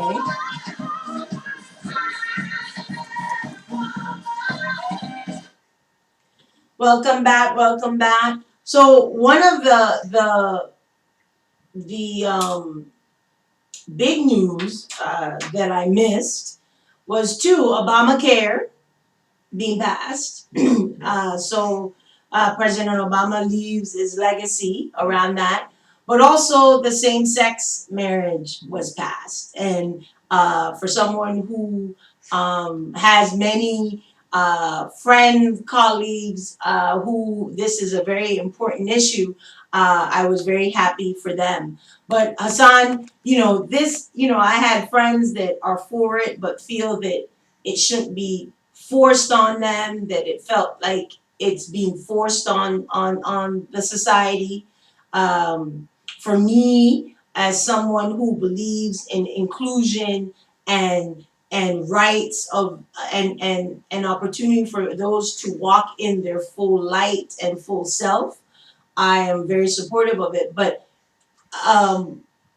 Okay. Welcome back. Welcome back. So one of the big news that I missed was Obamacare being passed. President Obama leaves his legacy around that. But also the same sex marriage was passed. And for someone who has many friends, colleagues who this is a very important issue, I was very happy for them. But Hassan, I had friends that are for it but feel that it shouldn't be forced on them, that it felt like it's being forced on the society. For me, as someone who believes in inclusion and rights of and opportunity for those to walk in their full light and full self, I am very supportive of it. But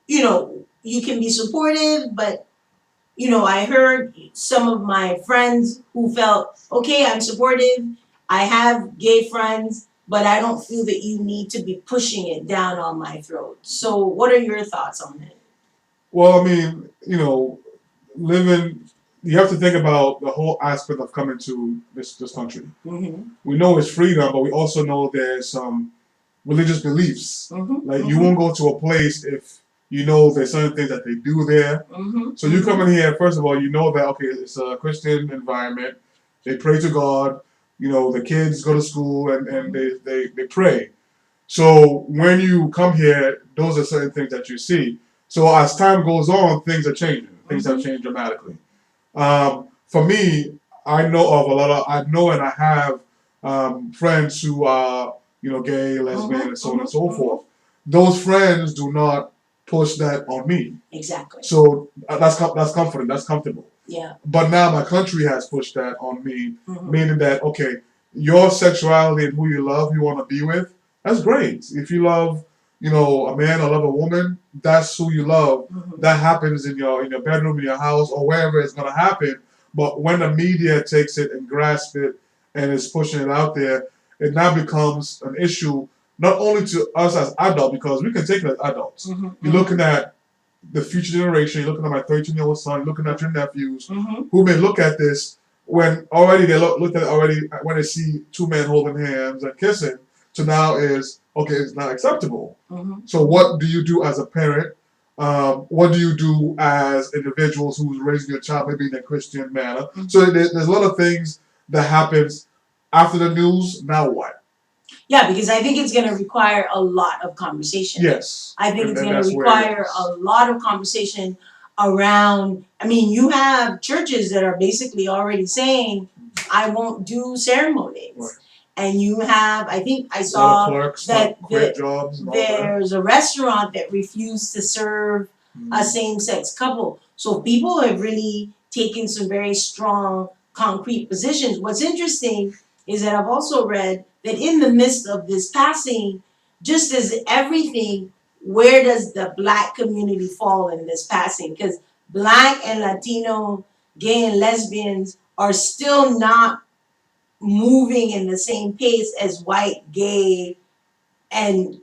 you can be supportive, but I heard some of my friends who felt, okay, I'm supportive. I have gay friends, but I don't feel that you need to be pushing it down on my throat. So, what are your thoughts on it? Well, I mean, living, you have to think about the whole aspect of coming to this country. Mm-hmm. We know it's freedom, but we also know there's some religious beliefs. Mm-hmm. Like you won't go to a place if you know there's certain things that they do there. Mm-hmm. So you come in here, first of all, you know that okay, it's a Christian environment. They pray to God. The kids go to school and they pray. So when you come here, those are certain things that you see. So as time goes on, things are changing. Things have changed dramatically. For me, I know and I have friends who are, gay, lesbian, and so on and so forth. Those friends do not push that on me. Exactly. So that's comforting. That's comfortable. Yeah. But now my country has pushed that on me, meaning that okay, your sexuality and who you love, you want to be with, that's great. If you love, a man or love a woman, that's who you love. That happens in your bedroom, in your house, or wherever it's gonna happen. But when the media takes it and grasps it and is pushing it out there, it now becomes an issue not only to us as adults because we can take it as adults. You're looking at the future generation. You're looking at my 13-year-old son. You're looking at your nephews who may look at this when already they looked at it already when they see two men holding hands and kissing. To now is okay. It's not acceptable. So what do you do as a parent? What do you do as individuals who's raising your child maybe in a Christian manner? So there's a lot of things that happens after the news. Now what? Yeah, because I think it's going to require a lot of conversation. Yes. I think it's going to require a lot of conversation around. I mean, you have churches that are basically already saying, I won't do ceremonies. Right. And you have, I think I saw that there's a restaurant that refused to serve a same-sex couple. So people have really taken some very strong, concrete positions. What's interesting is that I've also read that in the midst of this passing, just as everything, where does the Black community fall in this passing? Because Black and Latino, gay and lesbians are still not moving in the same pace as white, gay, and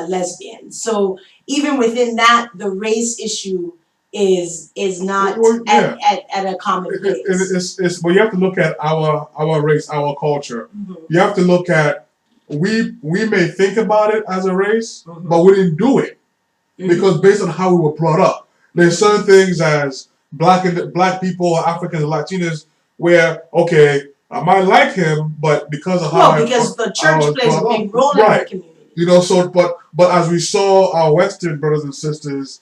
lesbians. So even within that, the race issue is not at a common place. But you have to look at our race, our culture. You have to look at we may think about it as a race, but we didn't do it because based on how we were brought up. There's certain things as black people, Africans, and Latinos where okay, I might like him, but because of how because the church plays a big role in the community. So but as we saw our Western brothers and sisters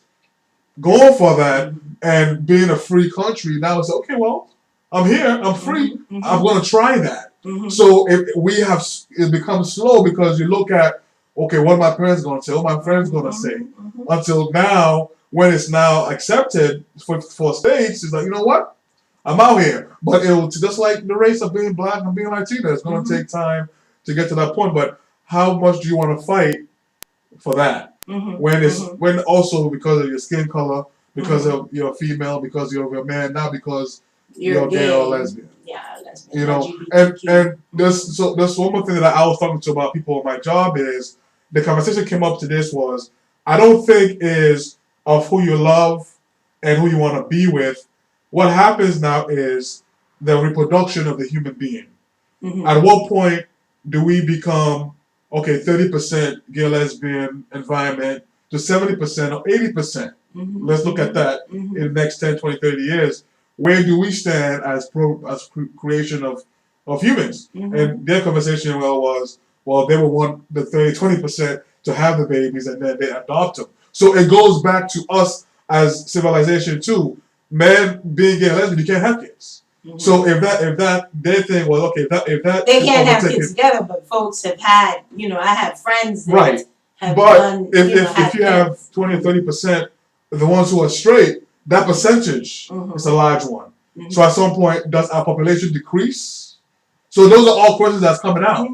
going for that and being a free country, now it's okay. Well, I'm here. I'm free. I'm going to try that. So it becomes slow because you look at okay, what my parents going to say, what my friends going to say, until now when it's now accepted for states, it's like you know what. I'm out here, but it will just like the race of being Black and being Latino. It's going to take time to get to that point. But how much do you want to fight for that? When also because of your skin color, because of you're female, because you're a man, not because you're gay or lesbian. Yeah, lesbian. You know, LGBTQ. and there's one more thing that I was talking to about people at my job is the conversation came up to this was I don't think is of who you love and who you want to be with. What happens now is the reproduction of the human being. At what point do we become 30% gay lesbian environment to 70% or 80%? Let's look at that in the next 10, 20, 30 years. Where do we stand as creation of humans? And their conversation was they will want the 20% to have the babies and then they adopt them. So it goes back to us as civilization too. Men being gay and lesbian, you can't have kids. So if that their thing was if that they can't have kids together, but folks have had I have friends that right. have but done, if you have 20 or 30% the ones who are straight, that percentage is a large one. So at some point, does our population decrease? So those are all questions that's coming out.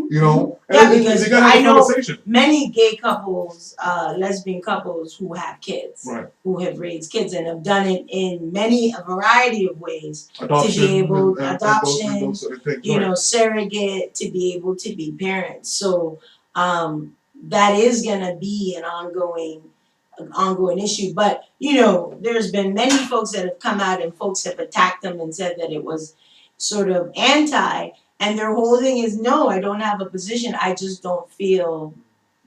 You know, yeah, because you gotta have I a know conversation. many gay couples, lesbian couples who have kids, right. who have raised kids and have done it in a variety of ways. Adoption, to be able and adoption, those sort of things, surrogate, to be able to be parents. So that is gonna be an ongoing issue. But there's been many folks that have come out and folks have attacked them and said that it was sort of anti. And their whole thing is, no, I don't have a position. I just don't feel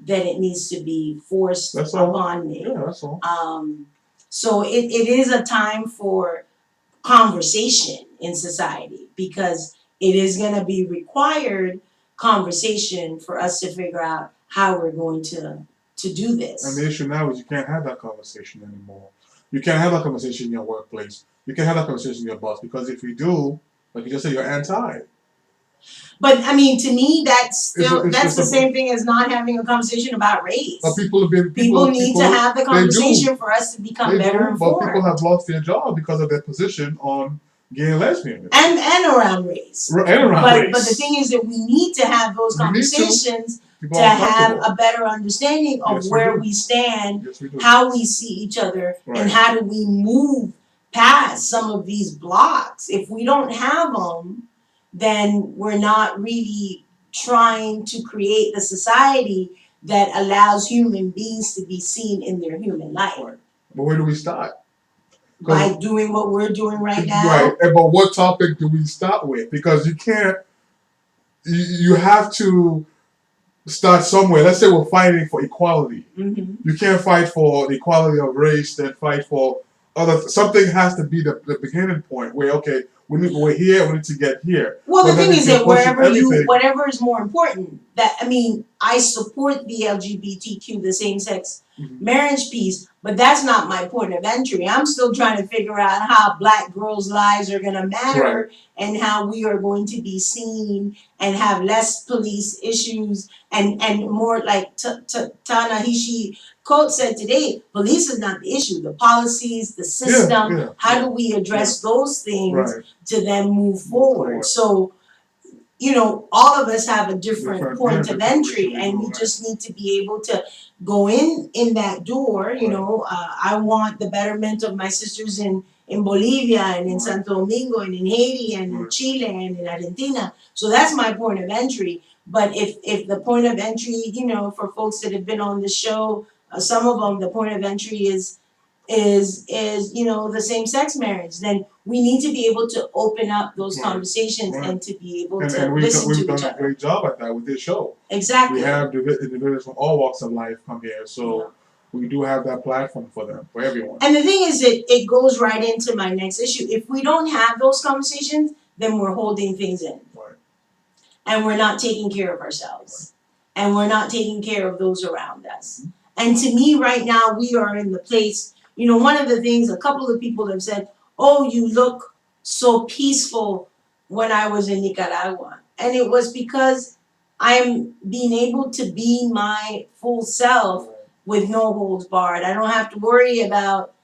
that it needs to be forced upon me. Yeah, that's all. So it is a time for conversation in society, because it is going to be required conversation for us to figure out how we're going to do this. And the issue now is you can't have that conversation anymore. You can't have that conversation in your workplace. You can't have that conversation with your boss, because if you do, like you just said, you're anti. But I mean, to me, that's the same thing as not having a conversation about race. But people need to have the conversation for us to become better informed. But people have lost their job because of their position on gay and lesbian. And around race. And around race. But the thing is that we need to have those conversations to have a better understanding of where we stand, how we see each other, and how do we move past some of these blocks. If we don't have them, then we're not really trying to create the society that allows human beings to be seen in their human light. But where do we start? By doing what we're doing right now. Right. But what topic do we start with? Because you can't. You have to start somewhere. Let's say we're fighting for equality. You can't fight for the equality of race, then fight for something has to be the beginning point where we're here, we need to get here. Well, the thing is that whatever is more important, I support the LGBTQ, the same-sex marriage piece, but that's not my point of entry. I'm still trying to figure out how Black girls' lives are going to matter and how we are going to be seen and have less police issues and more like Ta-Nehisi Coates said today, police is not the issue. The policies, the system, how do we address those things to then move forward? So, all of us have a different point of entry, and we just need to be able to go in that door. I want the betterment of my sisters in Bolivia and in Santo Domingo and in Haiti and in Chile and in Argentina. So that's my point of entry. But if the point of entry, for folks that have been on the show, some of them, the point of entry is the same-sex marriage, then we need to be able to open up those conversations and to be able to listen to each other. We've done a great job at that with this show. Exactly. We have individuals from all walks of life come here, so we do have that platform for them, for everyone. And the thing is, it goes right into my next issue. If we don't have those conversations, then we're holding things in. Right. And we're not taking care of ourselves. Right. And we're not taking care of those around us. And to me, right now, we are in the place. One of the things, a couple of people have said, oh, you look so peaceful when I was in Nicaragua. And it was because I'm being able to be my full self with no holds barred. I don't have to worry about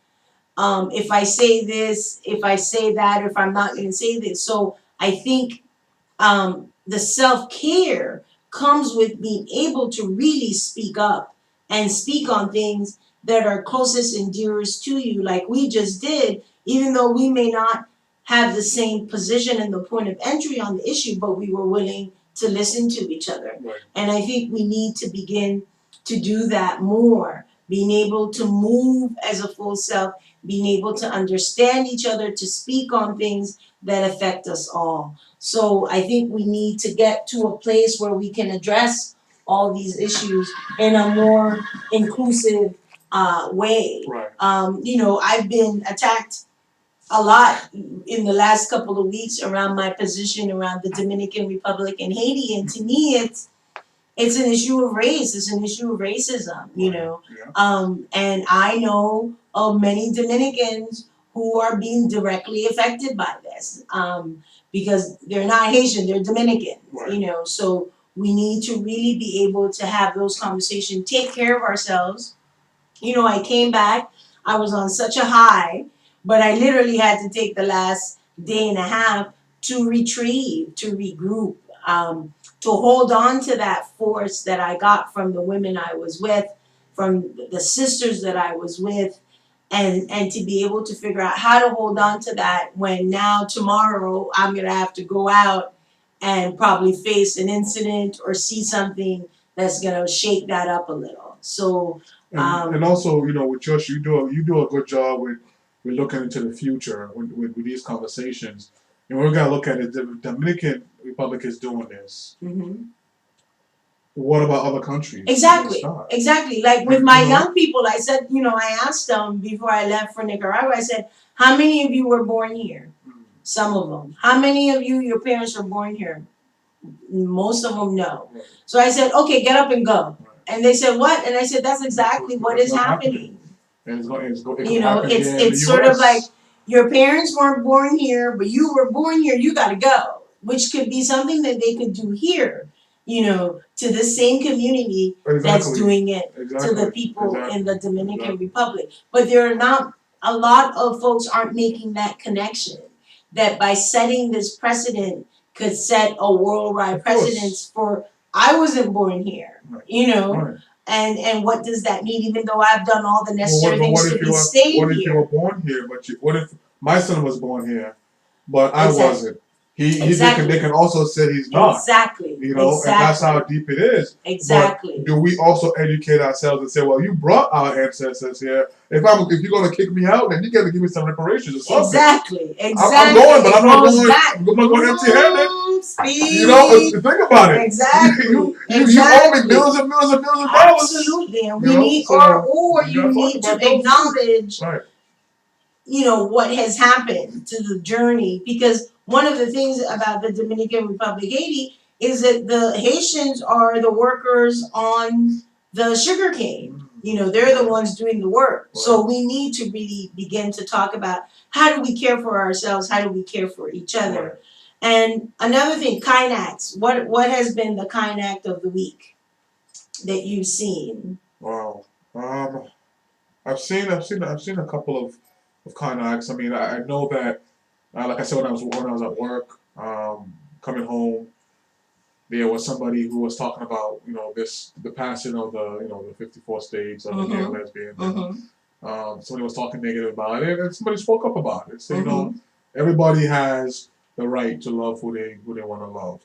if I say this, if I say that, or if I'm not going to say this. So I think the self-care comes with being able to really speak up and speak on things that are closest and dearest to you, like we just did, even though we may not have the same position and the point of entry on the issue, but we were willing to listen to each other. Right. And I think we need to begin to do that more, being able to move as a full self, being able to understand each other, to speak on things that affect us all. So I think we need to get to a place where we can address all these issues in a more inclusive way. Right. I've been attacked a lot in the last couple of weeks around my position around the Dominican Republic and Haiti, and to me, it's an issue of race. It's an issue of racism. Yeah. And I know of many Dominicans who are being directly affected by this, because they're not Haitian, they're Dominican. Right. So we need to really be able to have those conversations, take care of ourselves. I came back, I was on such a high, but I literally had to take the last day and a half to retrieve, to regroup, to hold on to that force that I got from the women I was with, from the sisters that I was with, and to be able to figure out how to hold on to that when now tomorrow I'm going to have to go out and probably face an incident or see something that's going to shake that up a little. So and also, with Josh, you do a good job with looking into the future with these conversations. And we're gonna look at it. The Dominican Republic is doing this. mhm. What about other countries? Exactly. Like with my young people, I said, I asked them before I left for Nicaragua, I said, how many of you were born here? Some of them. How many of you, your parents were born here? Most of them no. Right. So I said, okay, get up and go. Right. And they said, what? And I said, that's exactly what is happening. And It's sort of like your parents weren't born here, but you were born here, you got to go, which could be something that they could do here, to the same community that's doing it to the people in the Dominican Republic. But there are not, a lot of folks aren't making that connection, that by setting this precedent could set a worldwide precedence for, I wasn't born here, Right. And what does that mean? Even though I've done all the necessary Well, things to be stayed here. What if you were born here, what if my son was born here, but I wasn't? They can also say he's not. Exactly. And that's how deep it is. Exactly. But do we also educate ourselves and say, well, you brought our ancestors here. If you're gonna kick me out, then you gotta give me some reparations or something. Exactly. I'm going, but I'm not going empty-handed. Think about it. Exactly. You owe me millions and millions and millions of dollars. Absolutely. And we need, or you need to acknowledge, right, what has happened to the journey. Because one of the things about the Dominican Republic, Haiti, is that the Haitians are the workers on the sugar cane. They're the ones doing the work. Right. So we need to really begin to talk about, how do we care for ourselves? How do we care for each other? Right. And another thing, kind acts. What has been the kind act of the week that you've seen? Wow. I've seen a couple of kind acts. I mean, I know that, like I said, when I was at work, coming home, there was somebody who was talking about the passing of the 54 states of the gay and lesbian. Somebody was talking negative about it, and somebody spoke up about it. So everybody has the right to love who they want to love.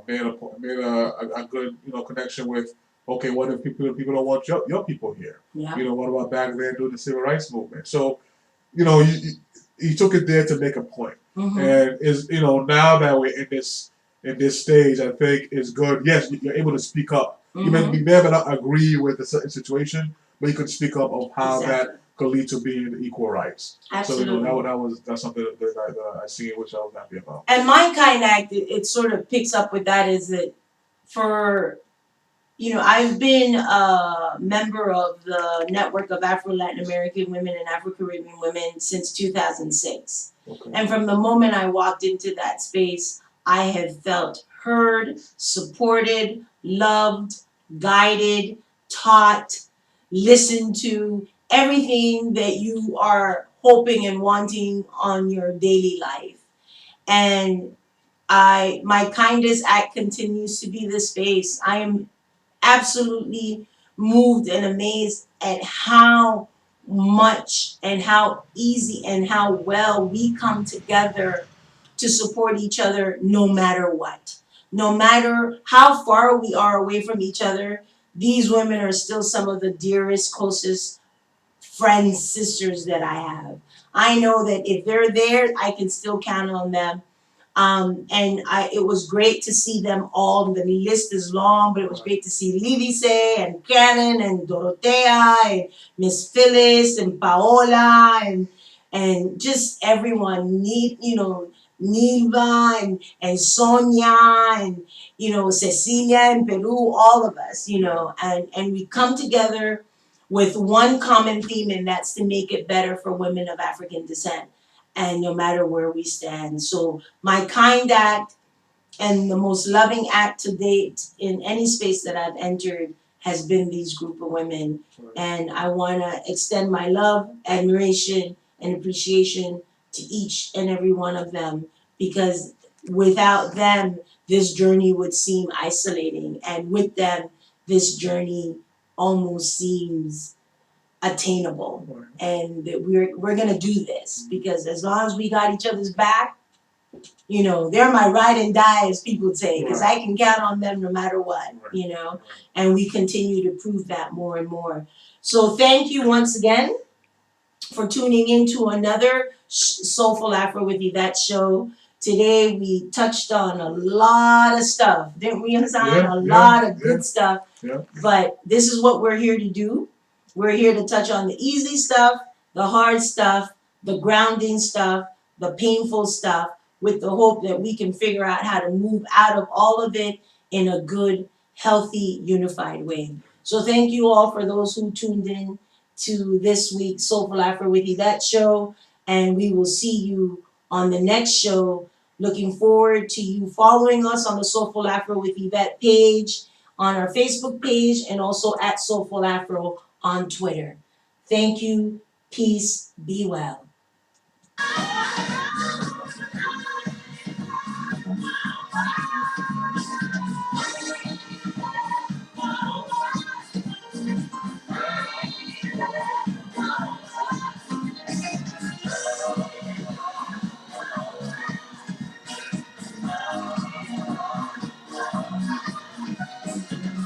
Made a good connection with, okay, what if people don't want your people here? Yeah. What about back then during the civil rights movement? So he took it there to make a point. And is now that we're in this stage, I think is good. Yes, you're able to speak up. You may not agree with a certain situation, but you can speak up of how that could lead to being equal rights. Absolutely. So that's something that I see, which I was happy about. And my kind act, it sort of picks up with that, is that for, I've been a member of the network of Afro-Latin American women and Afro-Caribbean women since 2006. Okay. And from the moment I walked into that space, I have felt heard, supported, loved, guided, taught, listened to, everything that you are hoping and wanting on your daily life. And my kindest act continues to be the space. I am absolutely moved and amazed at how much and how easy and how well we come together to support each other no matter what. No matter how far we are away from each other, these women are still some of the dearest, closest friends, sisters that I have. I know that if they're there, I can still count on them. It was great to see them all. The list is long, but it was great to see Lidice and Cannon and Dorotea and Miss Phyllis and Paola and just everyone. Nilva and Sonia and Cecilia in Peru, all of us, and we come together with one common theme, and that's to make it better for women of African descent, and no matter where we stand. So my kind act and the most loving act to date in any space that I've entered has been these group of women. And I want to extend my love, admiration, and appreciation to each and every one of them, because without them, this journey would seem isolating. And with them, this journey almost seems attainable. And that we're gonna do this because as long as we got each other's back, they're my ride and die, as people would say, because I can count on them no matter what, and we continue to prove that more and more. So thank you once again for tuning in to another Soulful Afro with Yvette show. Today we touched on a lot of stuff, didn't we, Hassan? A lot of good stuff. Yeah. But this is what we're here to do. We're here to touch on the easy stuff, the hard stuff, the grounding stuff, the painful stuff, with the hope that we can figure out how to move out of all of it in a good, healthy, unified way. So thank you all for those who tuned in to this week's Soulful Afro with Yvette show, and we will see you on the next show. Looking forward to you following us on the Soulful Afro with Yvette page, on our Facebook page, and also at Soulful Afro on Twitter. Thank you. Peace. Be well.